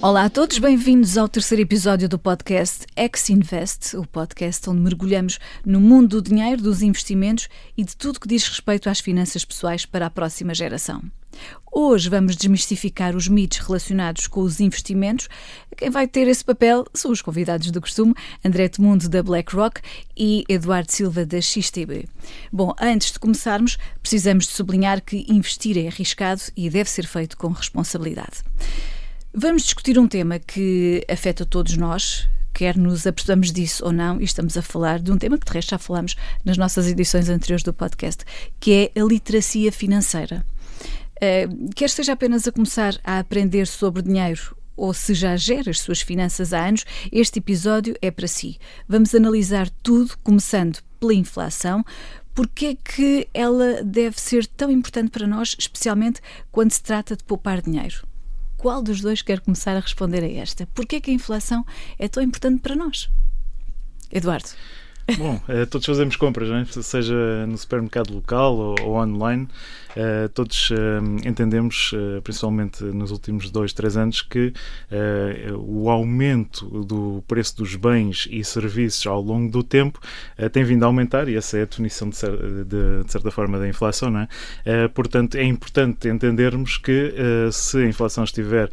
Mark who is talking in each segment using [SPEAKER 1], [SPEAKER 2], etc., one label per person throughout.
[SPEAKER 1] Olá a todos, bem-vindos ao terceiro episódio do podcast Ex-Invest, o podcast onde mergulhamos no mundo do dinheiro, dos investimentos e de tudo que diz respeito às finanças pessoais para a próxima geração. Hoje vamos desmistificar os mitos relacionados com os investimentos. Quem vai ter esse papel são os convidados do costume, André Temundo da BlackRock e Eduardo Silva da XTB. Bom, antes de começarmos, precisamos de sublinhar que investir é arriscado e deve ser feito com responsabilidade. Vamos discutir um tema que afeta todos nós, quer nos apercebamos disso ou não, e estamos a falar de um tema que de resto já falámos nas nossas edições anteriores do podcast, que é a literacia financeira. Quer seja apenas a começar a aprender sobre dinheiro ou se já gera as suas finanças há anos, este episódio é para si. Vamos analisar tudo, começando pela inflação. Porque é que ela deve ser tão importante para nós, especialmente quando se trata de poupar dinheiro? Qual dos dois quer começar a responder a esta? Porquê é que a inflação é tão importante para nós? Eduardo.
[SPEAKER 2] Bom, todos fazemos compras, não é? Seja no supermercado local ou online. Todos entendemos, principalmente nos últimos 2-3 anos, que o aumento do preço dos bens e serviços ao longo do tempo tem vindo a aumentar, e essa é a definição de certa forma da inflação, não é? Portanto, é importante entendermos que se a inflação estiver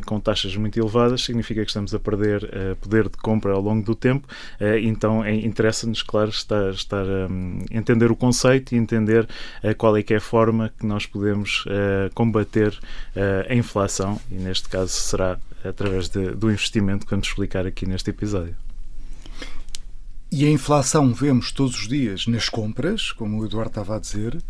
[SPEAKER 2] com taxas muito elevadas, significa que estamos a perder poder de compra ao longo do tempo, então interessa-nos, claro, estar a entender o conceito e entender qual é que é a forma que nós podemos combater a inflação, e neste caso será através do investimento que vamos explicar aqui neste episódio.
[SPEAKER 3] E a inflação vemos todos os dias nas compras, como o Eduardo estava a dizer,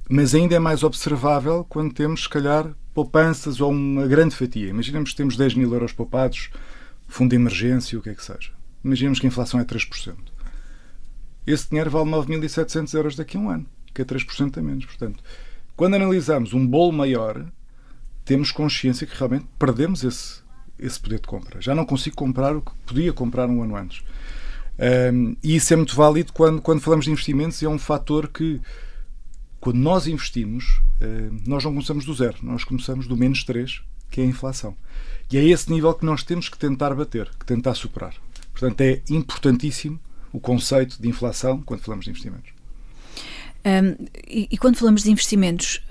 [SPEAKER 3] mas ainda é mais observável quando temos, se calhar, poupanças ou uma grande fatia. Imaginemos que temos 10 mil euros poupados, fundo de emergência, o que é que seja. Imaginemos que a inflação é 3%. Esse dinheiro vale 9.700 euros daqui a um ano, que é 3% a menos. Portanto, quando analisamos um bolo maior, temos consciência que realmente perdemos esse poder de compra. Já não consigo comprar o que podia comprar um ano antes. E isso é muito válido quando falamos de investimentos, e é um fator que, quando nós investimos, nós não começamos do zero, nós começamos do menos 3, que é a inflação. E é esse nível que nós temos que tentar bater, que tentar superar. Portanto, é importantíssimo o conceito de inflação quando falamos de investimentos.
[SPEAKER 1] E quando falamos de investimentos,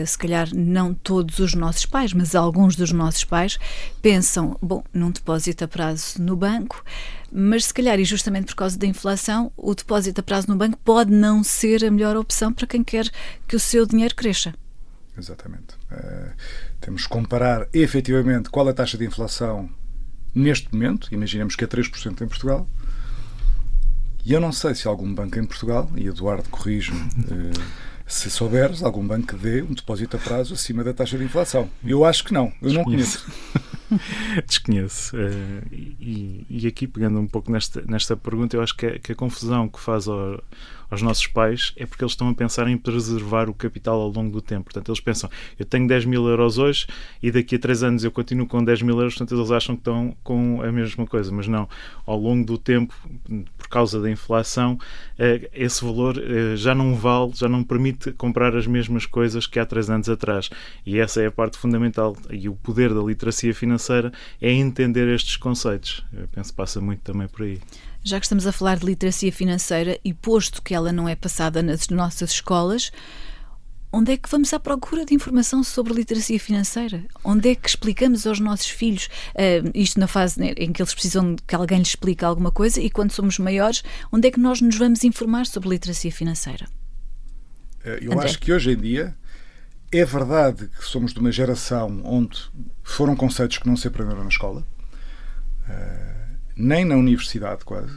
[SPEAKER 1] se calhar não todos os nossos pais, mas alguns dos nossos pais pensam, bom, num depósito a prazo no banco, mas se calhar, e justamente por causa da inflação, o depósito a prazo no banco pode não ser a melhor opção para quem quer que o seu dinheiro cresça.
[SPEAKER 3] Exatamente. Temos que comparar efetivamente qual é a taxa de inflação neste momento. Imaginemos que é 3% em Portugal. E eu não sei se algum banco em Portugal, e Eduardo corrige-me se souberes, algum banco que dê um depósito a prazo acima da taxa de inflação. Eu acho que não. Eu não conheço.
[SPEAKER 2] Desconheço. E aqui, pegando um pouco nesta pergunta, eu acho que a confusão que faz aos nossos pais é porque eles estão a pensar em preservar o capital ao longo do tempo. Portanto, eles pensam, eu tenho 10 mil euros hoje e daqui a 3 anos eu continuo com 10 mil euros, portanto eles acham que estão com a mesma coisa, mas não. Ao longo do tempo, por causa da inflação, esse valor já não vale, já não permite comprar as mesmas coisas que há 3 anos atrás. E essa é a parte fundamental. E o poder da literacia financeira é entender estes conceitos. Eu penso que passa muito também por aí.
[SPEAKER 1] Já que estamos a falar de literacia financeira e posto que ela não é passada nas nossas escolas, onde é que vamos à procura de informação sobre literacia financeira? Onde é que explicamos aos nossos filhos, isto na fase em que eles precisam que alguém lhes explique alguma coisa, e quando somos maiores, onde é que nós nos vamos informar sobre literacia financeira?
[SPEAKER 3] Eu André? Acho que hoje em dia é verdade que somos de uma geração onde foram conceitos que não se aprenderam na escola, nem na universidade quase.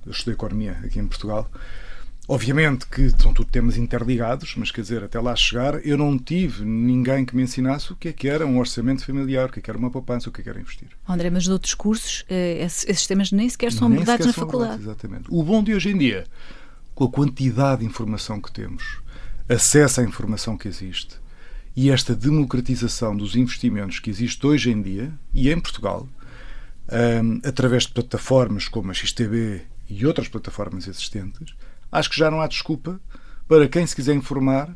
[SPEAKER 3] Eu estudei economia aqui em Portugal. Obviamente que são tudo temas interligados, mas quer dizer, até lá chegar, eu não tive ninguém que me ensinasse o que era um orçamento familiar, o que era uma poupança, o que era investir.
[SPEAKER 1] André, mas noutros cursos, esses temas nem sequer são abordados na faculdade.
[SPEAKER 3] Exatamente. O bom de hoje em dia, com a quantidade de informação que temos, acesso à informação que existe, e esta democratização dos investimentos que existe hoje em dia, e em Portugal, através de plataformas como a XTB e outras plataformas existentes, acho que já não há desculpa para quem se quiser informar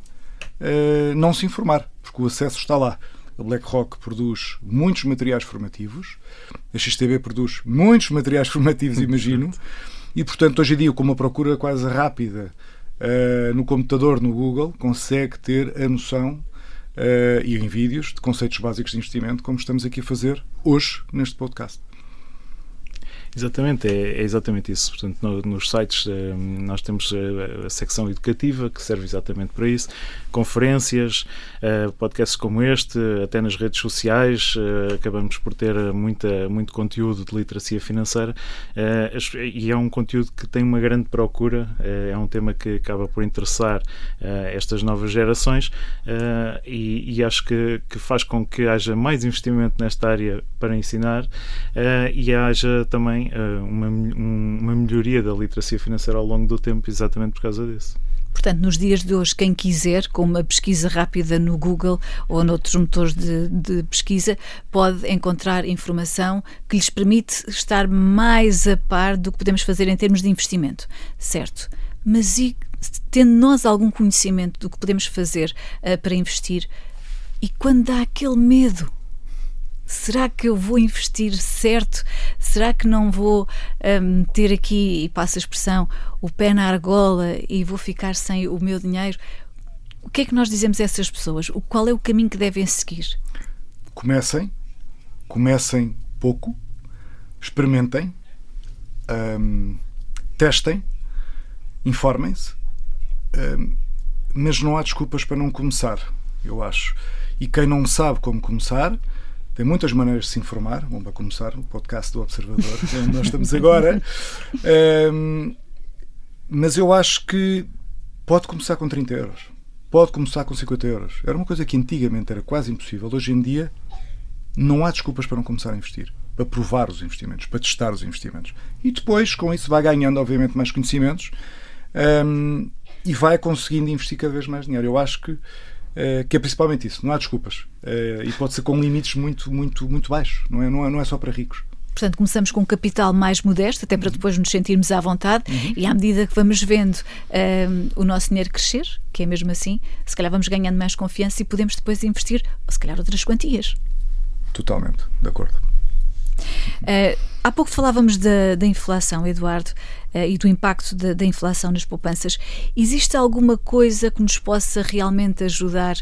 [SPEAKER 3] não se informar, porque o acesso está lá. A BlackRock produz muitos materiais formativos, a XTB produz muitos materiais formativos, imagino, e, portanto, hoje em dia, com uma procura quase rápida no computador, no Google, consegue ter a noção, e em vídeos, de conceitos básicos de investimento, como estamos aqui a fazer hoje neste podcast.
[SPEAKER 2] Exatamente, é exatamente isso. Portanto, nos sites nós temos a secção educativa, que serve exatamente para isso, conferências, podcasts como este, até nas redes sociais, acabamos por ter muito conteúdo de literacia financeira, e é um conteúdo que tem uma grande procura, é um tema que acaba por interessar estas novas gerações, e acho que faz com que haja mais investimento nesta área para ensinar, e haja também uma melhoria da literacia financeira ao longo do tempo, exatamente por causa disso.
[SPEAKER 1] Portanto, nos dias de hoje, quem quiser, com uma pesquisa rápida no Google ou noutros motores de pesquisa, pode encontrar informação que lhes permite estar mais a par do que podemos fazer em termos de investimento, certo? Mas e tendo nós algum conhecimento do que podemos fazer para investir, e quando dá aquele medo? Será que eu vou investir certo? Será que não vou ter aqui, e passo a expressão, o pé na argola e vou ficar sem o meu dinheiro? O que é que nós dizemos a essas pessoas? Qual é o caminho que devem seguir?
[SPEAKER 3] Comecem pouco, experimentem, testem, informem-se, mas não há desculpas para não começar, eu acho. E quem não sabe como começar, tem muitas maneiras de se informar. Bom, para começar, o podcast do Observador, onde nós estamos agora. Mas eu acho que pode começar com 30 euros. Pode começar com 50 euros. Era uma coisa que antigamente era quase impossível. Hoje em dia, não há desculpas para não começar a investir. Para provar os investimentos, para testar os investimentos. E depois, com isso, vai ganhando, obviamente, mais conhecimentos e vai conseguindo investir cada vez mais dinheiro. Eu acho que é principalmente isso, não há desculpas, e pode ser com limites muito baixos, não é só para ricos.
[SPEAKER 1] Portanto, começamos com um capital mais modesto, até para depois nos sentirmos à vontade, e à medida que vamos vendo o nosso dinheiro crescer, que é mesmo assim, se calhar vamos ganhando mais confiança e podemos depois investir, se calhar, outras quantias.
[SPEAKER 3] Totalmente, de acordo.
[SPEAKER 1] Há pouco falávamos da inflação, Eduardo, e do impacto da inflação nas poupanças. Existe alguma coisa que nos possa realmente ajudar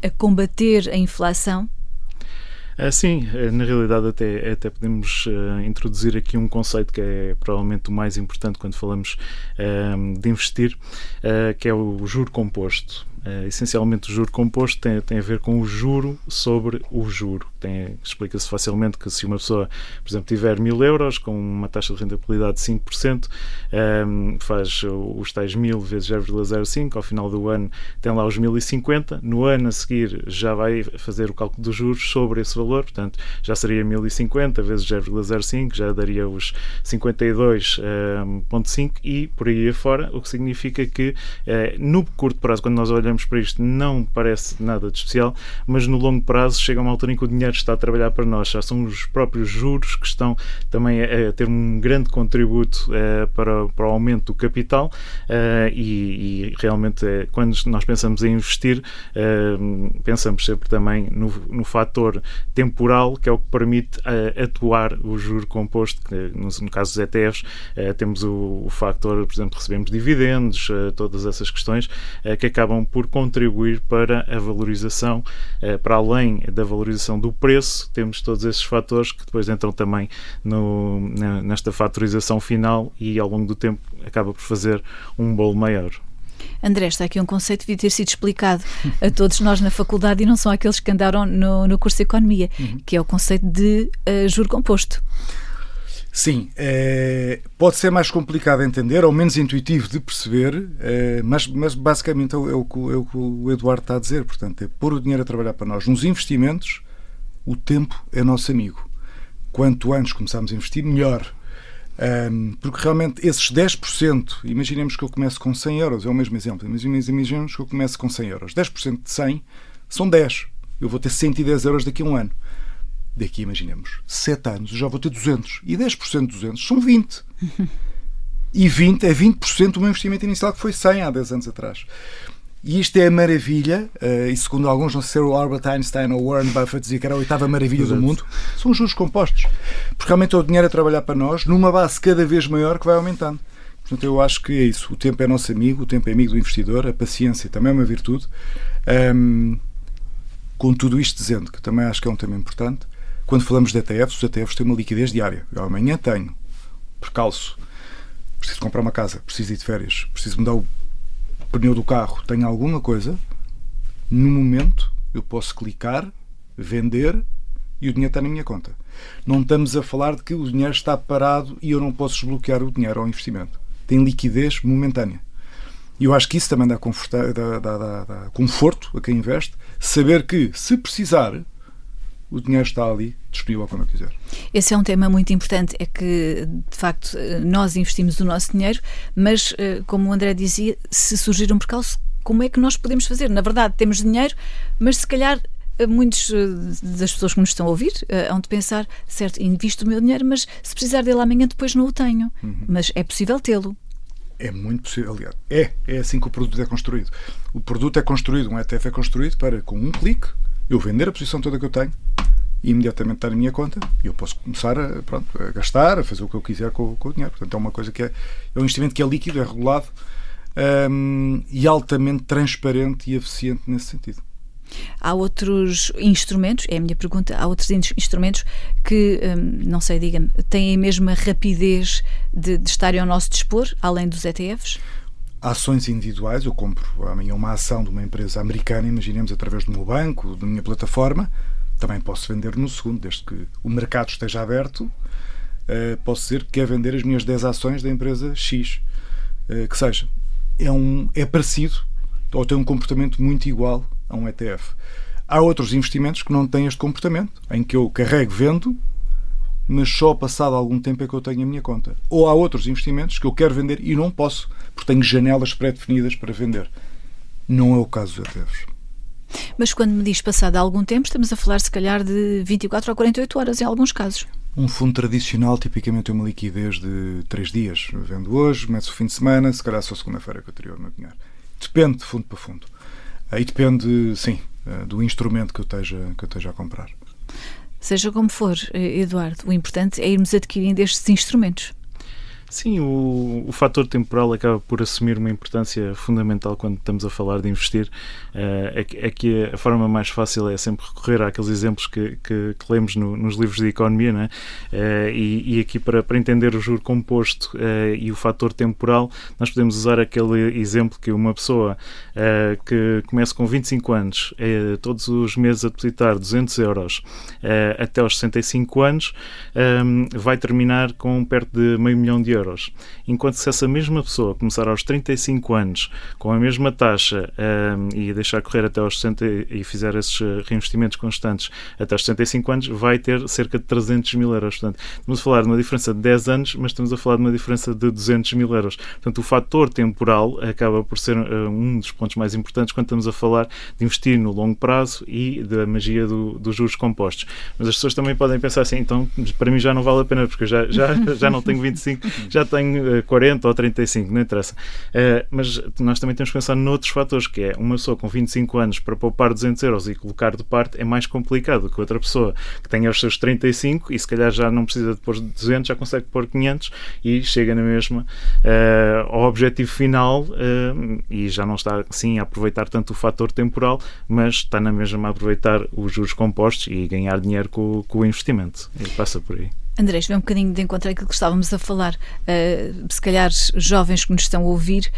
[SPEAKER 1] a combater a inflação?
[SPEAKER 2] Sim, na realidade até podemos introduzir aqui um conceito que é provavelmente o mais importante quando falamos de investir, que é o juro composto. Essencialmente o juro composto tem a ver com o juro sobre o juro. Explica-se facilmente que se uma pessoa, por exemplo, tiver 1.000 euros com uma taxa de rentabilidade de 5%, faz os tais 1.000 vezes 0,05, ao final do ano tem lá os 1.050, no ano a seguir já vai fazer o cálculo dos juros sobre esse valor, portanto já seria 1.050 vezes 0,05, já daria os 52,5 e por aí afora, o que significa que no curto prazo, quando nós olhamos para isto, não parece nada de especial, mas no longo prazo chega uma altura em que o dinheiro está a trabalhar para nós, já são os próprios juros que estão também a ter um grande contributo para o aumento do capital, e realmente quando nós pensamos em investir, pensamos sempre também no fator temporal, que é o que permite atuar o juro composto, que no caso dos ETFs temos o fator, por exemplo, recebemos dividendos, todas essas questões que acabam por contribuir para a valorização, para além da valorização do preço, temos todos esses fatores que depois entram também nesta fatorização final e ao longo do tempo acaba por fazer um bolo maior.
[SPEAKER 1] André, está aqui um conceito que devia ter sido explicado a todos nós na faculdade e não são aqueles que andaram no curso de Economia, que é o conceito de juro composto.
[SPEAKER 3] Sim, pode ser mais complicado de entender ou menos intuitivo de perceber, mas basicamente é o que o Eduardo está a dizer. Portanto, é pôr o dinheiro a trabalhar para nós. Nos investimentos, o tempo é nosso amigo. Quanto antes começarmos a investir, melhor. Porque realmente esses 10%, imaginemos que eu comece com 100 euros, é o mesmo exemplo, imaginemos que eu comece com 100 euros. 10% de 100 são 10. Eu vou ter 110 euros daqui a um ano. Daqui, imaginemos, 7 anos, eu já vou ter 200. E 10% de 200 são 20. E 20 é 20% do meu investimento inicial, que foi 100 há 10 anos atrás. E isto é a maravilha, e segundo alguns, não sei se era o Albert Einstein ou Warren Buffett dizia que era a 8ª maravilha do mundo, são os juros compostos. Porque realmente é o dinheiro a trabalhar para nós numa base cada vez maior que vai aumentando. Portanto, eu acho que é isso. O tempo é nosso amigo, o tempo é amigo do investidor, a paciência também é uma virtude. Com tudo isto dizendo, que também acho que é um tema importante, quando falamos de ETFs, os ETFs têm uma liquidez diária. Eu amanhã tenho percalço, preciso comprar uma casa, preciso ir de férias, preciso mudar o pneu do carro, tenho alguma coisa, no momento eu posso clicar, vender e o dinheiro está na minha conta. Não estamos a falar de que o dinheiro está parado e eu não posso desbloquear o dinheiro ao investimento. Tem liquidez momentânea. E eu acho que isso também dá conforto a quem investe, saber que, se precisar, o dinheiro está ali, disponível quando eu quiser.
[SPEAKER 1] Esse é um tema muito importante, é que, de facto, nós investimos o nosso dinheiro, mas, como o André dizia, se surgir um percalço, como é que nós podemos fazer? Na verdade, temos dinheiro, mas se calhar muitos das pessoas que nos estão a ouvir hão de pensar, certo, invisto o meu dinheiro, mas se precisar dele amanhã depois não o tenho. Mas é possível tê-lo.
[SPEAKER 3] É muito possível, aliás. É assim que o produto é construído. O produto é construído, um ETF é construído para, com um clique, eu vender a posição toda que eu tenho e imediatamente estar na minha conta e eu posso começar a gastar, a fazer o que eu quiser com o dinheiro. Portanto, é uma coisa que é um investimento que é líquido, é regulado e altamente transparente e eficiente nesse sentido.
[SPEAKER 1] Há outros instrumentos, é a minha pergunta, há outros instrumentos que, não sei, diga-me, têm a mesma rapidez de estarem ao nosso dispor, além dos ETFs?
[SPEAKER 3] Ações individuais, eu compro amanhã uma ação de uma empresa americana, imaginemos através do meu banco, da minha plataforma, também posso vender no segundo, desde que o mercado esteja aberto, posso dizer que quer vender as minhas 10 ações da empresa X, que seja. É parecido, ou tem um comportamento muito igual a um ETF. Há outros investimentos que não têm este comportamento, em que eu carrego, vendo, mas só passado algum tempo é que eu tenho a minha conta. Ou há outros investimentos que eu quero vender e não posso, porque tenho janelas pré-definidas para vender. Não é o caso dos ETFs.
[SPEAKER 1] Mas quando me diz passado algum tempo, estamos a falar se calhar de 24 a 48 horas em alguns casos. Um
[SPEAKER 3] fundo tradicional tipicamente tem uma liquidez de 3 dias. Vendo hoje, meto o fim de semana, se calhar só segunda-feira que eu teria o meu dinheiro. Depende de fundo para fundo. Aí depende, sim, do instrumento que eu esteja a comprar.
[SPEAKER 1] Seja como for, Eduardo, o importante é irmos adquirindo estes instrumentos.
[SPEAKER 2] Sim, o fator temporal acaba por assumir uma importância fundamental quando estamos a falar de investir. É que a forma mais fácil é sempre recorrer àqueles exemplos que lemos nos livros de economia, não é? E aqui para entender o juro composto e o fator temporal, nós podemos usar aquele exemplo que uma pessoa que começa com 25 anos, todos os meses a depositar 200 euros até aos 65 anos, vai terminar com perto de meio milhão de euros. Enquanto se essa mesma pessoa começar aos 35 anos com a mesma taxa e deixar correr até aos 60 e fizer esses reinvestimentos constantes até aos 65 anos, vai ter cerca de 300 mil euros. Portanto, estamos a falar de uma diferença de 10 anos, mas estamos a falar de uma diferença de 200 mil euros. Portanto, o fator temporal acaba por ser um dos pontos mais importantes quando estamos a falar de investir no longo prazo e da magia dos juros compostos. Mas as pessoas também podem pensar assim, então para mim já não vale a pena, porque eu já não tenho 25, já tenho 40 ou 35, não interessa. Mas nós também temos que pensar noutros fatores, que é uma pessoa com 25 anos para poupar 200 euros e colocar de parte é mais complicado que outra pessoa que tenha os seus 35 e se calhar já não precisa de pôr 200, já consegue pôr 500 e chega na mesma ao objetivo final e já não está assim a aproveitar tanto o fator temporal, mas está na mesma a aproveitar os juros compostos e ganhar dinheiro com o investimento. E passa por aí.
[SPEAKER 1] André, vem um bocadinho de encontro àquilo que estávamos a falar. Se calhar jovens que nos estão a ouvir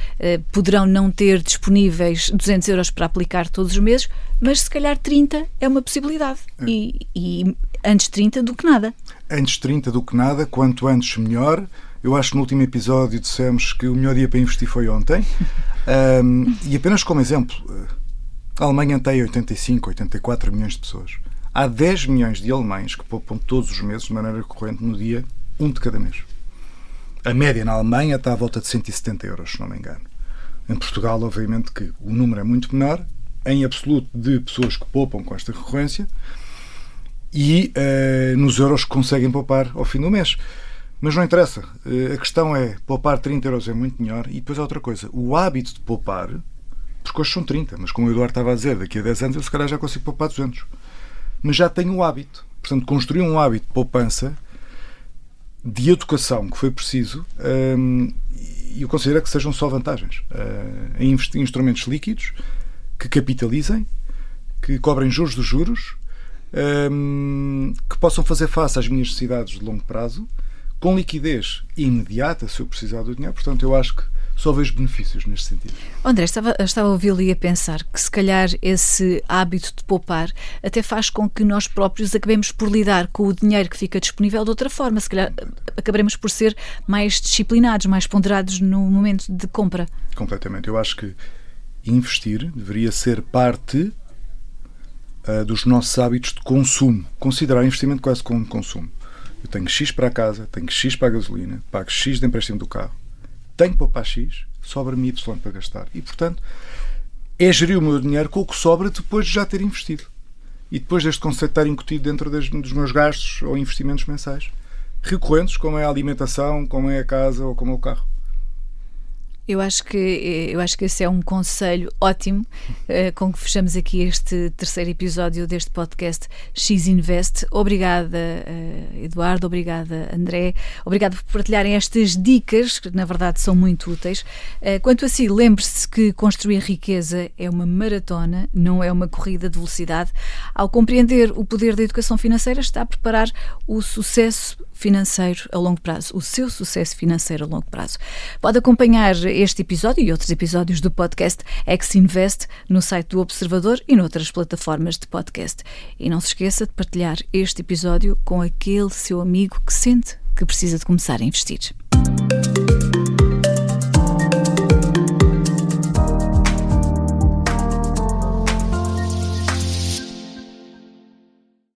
[SPEAKER 1] poderão não ter disponíveis 200 euros para aplicar todos os meses, mas se calhar 30 é uma possibilidade. E antes 30 do que nada.
[SPEAKER 3] Antes 30 do que nada, quanto antes melhor. Eu acho que no último episódio dissemos que o melhor dia para investir foi ontem. E apenas como exemplo, a Alemanha tem 85, 84 milhões de pessoas. Há 10 milhões de alemães que poupam todos os meses de maneira recorrente no dia 1 de cada mês. A média na Alemanha está à volta de 170 euros, se não me engano. Em Portugal, obviamente, que o número é muito menor, em absoluto, de pessoas que poupam com esta recorrência e nos euros que conseguem poupar ao fim do mês. Mas não interessa. A questão é, poupar 30 euros é muito melhor e depois há outra coisa. O hábito de poupar porque hoje são 30, mas como o Eduardo estava a dizer, daqui a 10 anos eu se calhar já consigo poupar 200. Mas já tenho o hábito. Portanto, construir um hábito de poupança, de educação que foi preciso, e eu considero que sejam só vantagens. Em investir em instrumentos líquidos, que capitalizem, que cobrem juros dos juros, que possam fazer face às minhas necessidades de longo prazo, com liquidez imediata, se eu precisar do dinheiro. Portanto, eu acho que só vejo benefícios neste sentido.
[SPEAKER 1] André, estava a ouvi-lo e a pensar que se calhar esse hábito de poupar até faz com que nós próprios acabemos por lidar com o dinheiro que fica disponível de outra forma. Se calhar acabaremos por ser mais disciplinados, mais ponderados no momento de compra.
[SPEAKER 3] Completamente. Eu acho que investir deveria ser parte dos nossos hábitos de consumo. Considerar investimento quase como consumo. Eu tenho X para a casa, tenho X para a gasolina, pago X de empréstimo do carro, tenho que poupar X, sobra-me Y para gastar. E, portanto, é gerir o meu dinheiro com o que sobra depois de já ter investido. E depois deste conceito estar incutido dentro dos meus gastos ou investimentos mensais, recorrentes, como é a alimentação, como é a casa ou como é o carro.
[SPEAKER 1] Eu acho que esse é um conselho ótimo com que fechamos aqui este terceiro episódio deste podcast X Invest. Obrigada, Eduardo, obrigada, André, obrigada por partilharem estas dicas, que na verdade são muito úteis. Quanto a si, lembre-se que construir riqueza é uma maratona, não é uma corrida de velocidade. Ao compreender o poder da educação financeira, está a preparar o sucesso financeiro a longo prazo, o seu sucesso financeiro a longo prazo. Pode acompanhar este episódio e outros episódios do podcast X-Invest no site do Observador e noutras plataformas de podcast. E não se esqueça de partilhar este episódio com aquele seu amigo que sente que precisa de começar a investir.